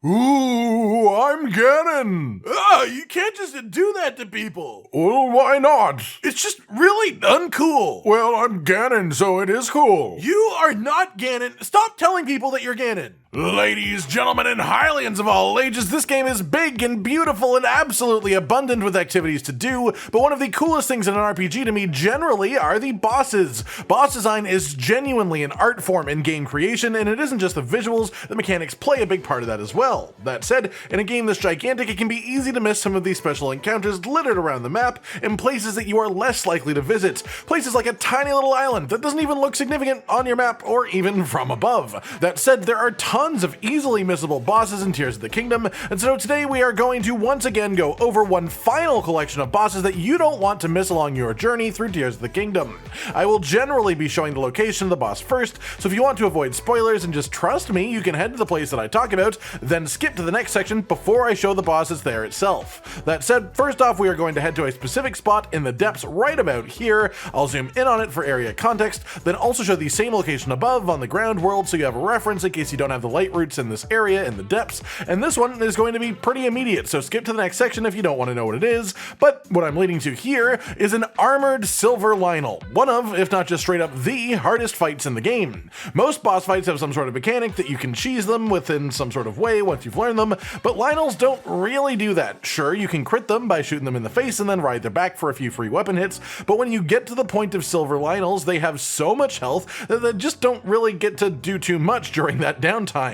Ooh, I'm Ganon! You can't just do that to people! Well, why not? It's just really uncool! Well, I'm Ganon, so it is cool. You are not Ganon! Stop telling people that you're Ganon! Ladies, gentlemen, and Hylians of all ages, this game is big and beautiful and absolutely abundant with activities to do, but one of the coolest things in an RPG to me generally are the bosses. Boss design is genuinely an art form in game creation, and it isn't just the visuals, the mechanics play a big part of that as well. That said, in a game this gigantic, it can be easy to miss some of these special encounters littered around the map in places that you are less likely to visit. Places like a tiny little island that doesn't even look significant on your map or even from above. That said, there are tons of easily missable bosses in Tears of the Kingdom, and so today we are going to once again go over one final collection of bosses that you don't want to miss along your journey through Tears of the Kingdom. I will generally be showing the location of the boss first, so if you want to avoid spoilers and just trust me, you can head to the place that I talk about, then skip to the next section before I show the boss that's there itself. That said, first off we are going to head to a specific spot in the depths right about here. I'll zoom in on it for area context, then also show the same location above on the ground world so you have a reference in case you don't have the light routes in this area in the depths, and this one is going to be pretty immediate, so skip to the next section if you don't want to know what it is. But what I'm leading to here is an armored Silver Lynel, one of, if not just straight up the hardest fights in the game. Most boss fights have some sort of mechanic that you can cheese them within some sort of way once you've learned them, but Lynels don't really do that. Sure, you can crit them by shooting them in the face and then ride their back for a few free weapon hits, but when you get to the point of Silver Lynels, they have so much health that they just don't really get to do too much during that downtime.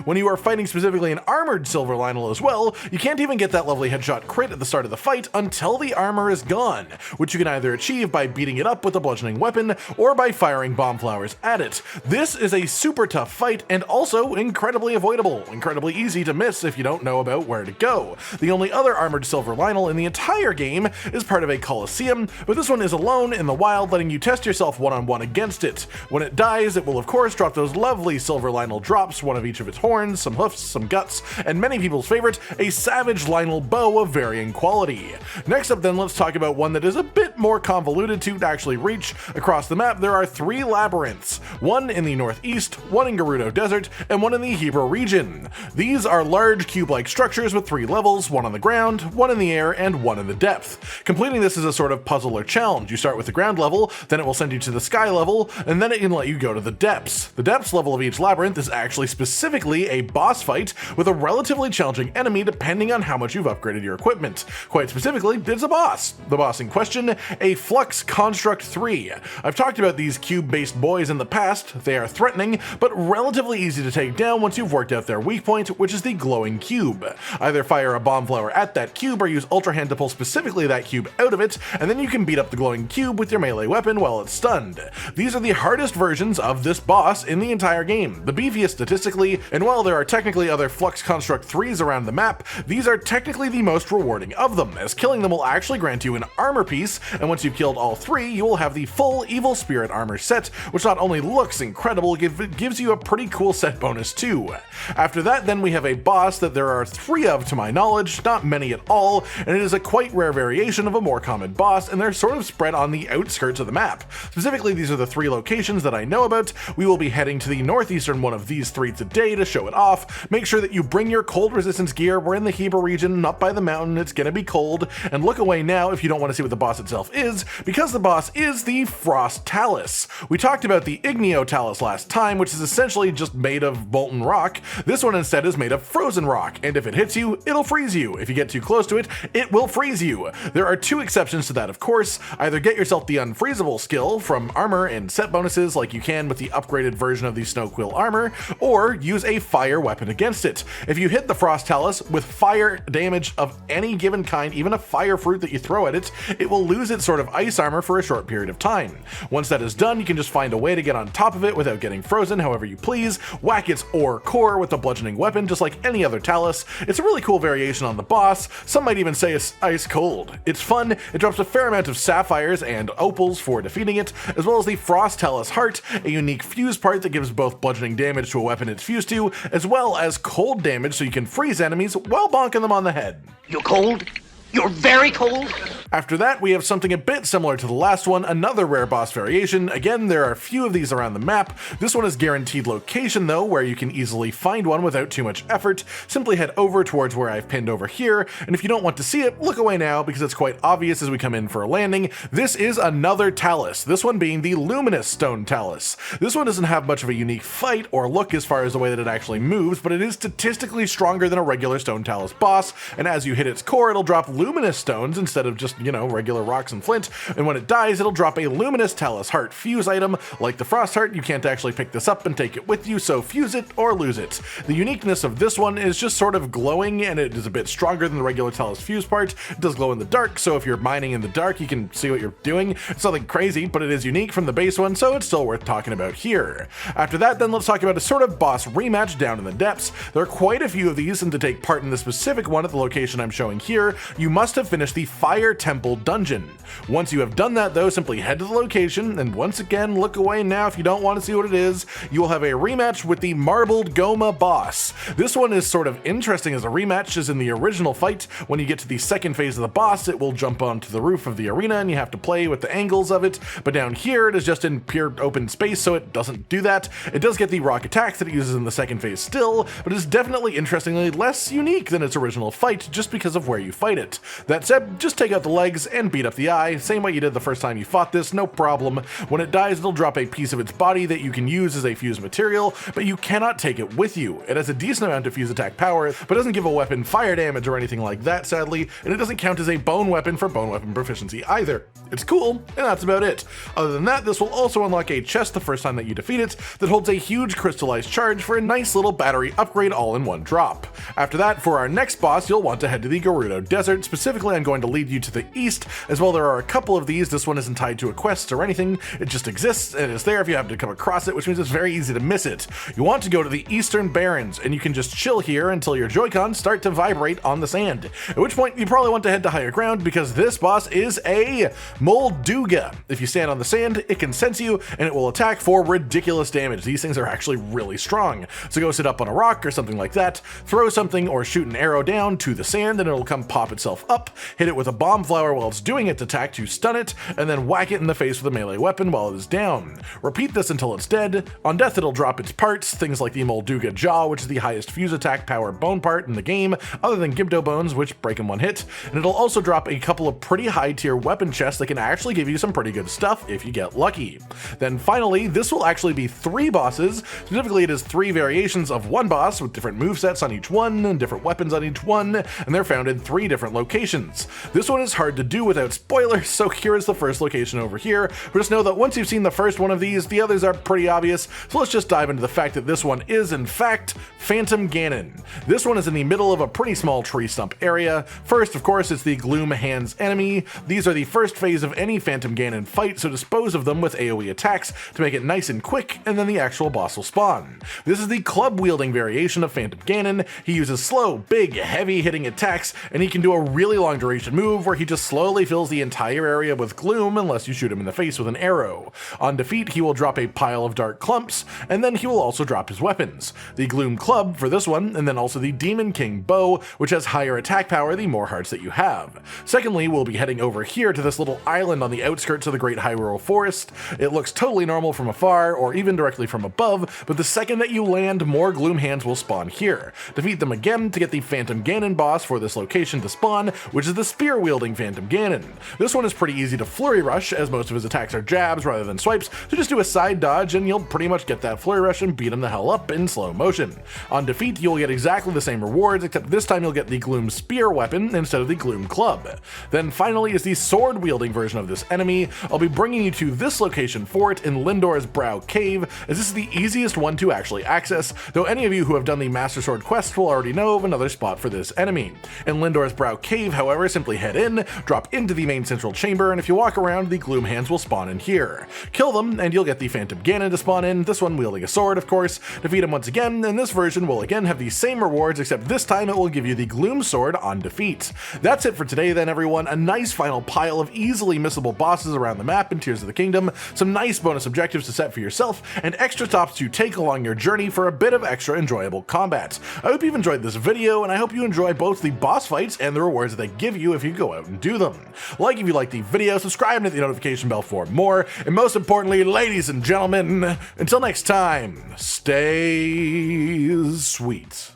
When you are fighting specifically an armored Silver Lynel as well, you can't even get that lovely headshot crit at the start of the fight until the armor is gone, which you can either achieve by beating it up with a bludgeoning weapon or by firing bomb flowers at it. This is a super tough fight and also incredibly avoidable, incredibly easy to miss if you don't know about where to go. The only other armored Silver Lynel in the entire game is part of a Colosseum, but this one is alone in the wild, letting you test yourself one-on-one against it. When it dies, it will of course drop those lovely Silver Lynel drops, one of each of its horns, some hoofs, some guts, and many people's favorite, a savage Lynel bow of varying quality. Next up then, let's talk about one that is a bit more convoluted to actually reach. Across the map, there are 3 labyrinths, one in the northeast, one in Gerudo Desert, and one in the Hyrule region. These are large cube-like structures with 3 levels, one on the ground, one in the air, and one in the depth. Completing this is a sort of puzzle or challenge. You start with the ground level, then it will send you to the sky level, and then it can let you go to the depths. The depths level of each labyrinth is actually specifically a boss fight with a relatively challenging enemy depending on how much you've upgraded your equipment. Quite specifically, it's a boss. The boss in question, a Flux Construct 3. I've talked about these cube-based boys in the past. They are threatening, but relatively easy to take down once you've worked out their weak point, which is the glowing cube. Either fire a bomb flower at that cube or use Ultra Hand to pull specifically that cube out of it, and then you can beat up the glowing cube with your melee weapon while it's stunned. These are the hardest versions of this boss in the entire game, the beefiest statistically, and while there are technically other Flux Construct 3s around the map, these are technically the most rewarding of them, as killing them will actually grant you an armor piece, and once you've killed all 3, you will have the full Evil Spirit armor set, which not only looks incredible, it gives you a pretty cool set bonus too. After that, then we have a boss that there are 3 of to my knowledge, not many at all, and it is a quite rare variation of a more common boss, and they're sort of spread on the outskirts of the map. Specifically, these are the 3 locations that I know about. We will be heading to the northeastern one of these 3 today to show it off. Make sure that you bring your cold resistance gear. We're in the Hyrule region, up by the mountain, it's gonna be cold, and look away now if you don't want to see what the boss itself is, because the boss is the Frost Talus. We talked about the Igneo Talus last time, which is essentially just made of molten rock. This one instead is made of frozen rock, and if it hits you, it'll freeze you. If you get too close to it, it will freeze you. There are 2 exceptions to that, of course. Either get yourself the unfreezable skill from armor and set bonuses like you can with the upgraded version of the Snow Quill armor, or use a fire weapon against it. If you hit the Frost Talus with fire damage of any given kind, even a fire fruit that you throw at it, it will lose its sort of ice armor for a short period of time. Once that is done, you can just find a way to get on top of it without getting frozen however you please, whack its ore core with a bludgeoning weapon just like any other Talus. It's a really cool variation on the boss. Some might even say it's ice cold. It's fun, it drops a fair amount of sapphires and opals for defeating it, as well as the Frost Talus Heart, a unique fuse part that gives both bludgeoning damage to a weapon it's fused to, as well as cold damage so you can freeze enemies while bonking them on the head. You're cold? You're very cold? After that, we have something a bit similar to the last one, another rare boss variation. Again, there are a few of these around the map. This one is guaranteed location though, where you can easily find one without too much effort. Simply head over towards where I've pinned over here, and if you don't want to see it, look away now because it's quite obvious as we come in for a landing. This is another Talus, this one being the Luminous Stone Talus. This one doesn't have much of a unique fight or look as far as the way that it actually moves, but it is statistically stronger than a regular Stone Talus boss, and as you hit its core, it'll drop luminous stones instead of just, regular rocks and flint, and when it dies, it'll drop a luminous Talus heart fuse item. Like the Frost Heart, you can't actually pick this up and take it with you, so fuse it or lose it. The uniqueness of this one is just sort of glowing, and it is a bit stronger than the regular Talus fuse part. It does glow in the dark, so if you're mining in the dark, you can see what you're doing. It's nothing crazy, but it is unique from the base one, so it's still worth talking about here. After that, then let's talk about a sort of boss rematch down in the depths. There are quite a few of these, and to take part in the specific one at the location I'm showing here, you must have finished the Fire Temple dungeon. Once you have done that though, simply head to the location, and once again, look away now if you don't want to see what it is. You will have a rematch with the Marbled Goma boss. This one is sort of interesting as a rematch, as in the original fight, when you get to the second phase of the boss, it will jump onto the roof of the arena and you have to play with the angles of it, but down here it is just in pure open space, so it doesn't do that. It does get the rock attacks that it uses in the second phase still, but it is definitely interestingly less unique than its original fight just because of where you fight it. That said, just take out the legs and beat up the eye, same way you did the first time you fought this, no problem. When it dies, it'll drop a piece of its body that you can use as a fuse material, but you cannot take it with you. It has a decent amount of fuse attack power, but doesn't give a weapon fire damage or anything like that, sadly, and it doesn't count as a bone weapon for bone weapon proficiency either. It's cool, and that's about it. Other than that, this will also unlock a chest the first time that you defeat it that holds a huge crystallized charge for a nice little battery upgrade all in one drop. After that, for our next boss, you'll want to head to the Gerudo Desert. Specifically, I'm going to lead you to the east. As well, there are a couple of these. This one isn't tied to a quest or anything. It just exists, and it's there if you happen to come across it, which means it's very easy to miss it. You want to go to the Eastern Barrens, and you can just chill here until your Joy-Cons start to vibrate on the sand. At which point, you probably want to head to higher ground because this boss is a Molduga. If you stand on the sand, it can sense you, and it will attack for ridiculous damage. These things are actually really strong. So go sit up on a rock or something like that, throw something or shoot an arrow down to the sand, and it'll come pop itself up, hit it with a bomb flower while it's doing its attack to stun it, and then whack it in the face with a melee weapon while it is down. Repeat this until it's dead. On death, it'll drop its parts, things like the Molduga Jaw, which is the highest fuse attack power bone part in the game, other than Gibdo Bones, which break in one hit, and it'll also drop a couple of pretty high tier weapon chests that can actually give you some pretty good stuff if you get lucky. Then finally, this will actually be 3 bosses. Specifically, it is 3 variations of one boss with different movesets on each one and different weapons on each one, and they're found in 3 different locations. This one is hard to do without spoilers, so here is the first location over here, but just know that once you've seen the first one of these, the others are pretty obvious, so let's just dive into the fact that this one is in fact Phantom Ganon. This one is in the middle of a pretty small tree stump area. First, of course, it's the Gloom Hands enemy. These are the first phase of any Phantom Ganon fight, so dispose of them with AoE attacks to make it nice and quick, and then the actual boss will spawn. This is the club-wielding variation of Phantom Ganon. He uses slow, big, heavy-hitting attacks, and he can do a really long-duration move where he just slowly fills the entire area with gloom unless you shoot him in the face with an arrow. On defeat, he will drop a pile of dark clumps, and then he will also drop his weapons. The Gloom Club for this one, and then also the Demon King Bow, which has higher attack power the more hearts that you have. Secondly, we'll be heading over here to this little island on the outskirts of the Great Hyrule Forest. It looks totally normal from afar, or even directly from above, but the second that you land, more Gloom Hands will spawn here. Defeat them again to get the Phantom Ganon boss for this location to spawn, which is the spear-wielding Phantom Ganon. This one is pretty easy to flurry rush, as most of his attacks are jabs rather than swipes, so just do a side dodge and you'll pretty much get that flurry rush and beat him the hell up in slow motion. On defeat, you'll get exactly the same rewards, except this time you'll get the Gloom Spear weapon instead of the Gloom Club. Then finally is the sword-wielding version of this enemy. I'll be bringing you to this location for it in Lindor's Brow Cave, as this is the easiest one to actually access, though any of you who have done the Master Sword quest will already know of another spot for this enemy. In Lindor's Brow Cave, however, simply head in, drop into the main central chamber, and if you walk around, the Gloom Hands will spawn in here. Kill them, and you'll get the Phantom Ganon to spawn in, this one wielding a sword, of course. Defeat him once again, and this version will again have the same rewards, except this time it will give you the Gloom Sword on defeat. That's it for today then, everyone. A nice final pile of easily missable bosses around the map in Tears of the Kingdom, some nice bonus objectives to set for yourself, and extra stops to take along your journey for a bit of extra enjoyable combat. I hope you've enjoyed this video, and I hope you enjoy both the boss fights and the rewards that they give you if you go out and and do them. Like if you like the video, subscribe and hit the notification bell for more, and most importantly, ladies and gentlemen, until next time, stay sweet.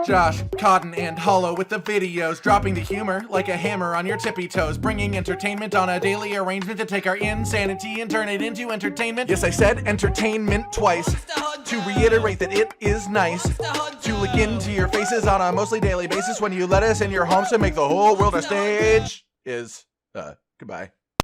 Josh, Cotton, and Hollow with the videos, dropping the humor like a hammer on your tippy toes, bringing entertainment on a daily arrangement to take our insanity and turn it into entertainment. Yes, I said entertainment twice, to reiterate that it is nice to look into your faces on a mostly daily basis when you let us in your homes to make the whole world a stage. Goodbye.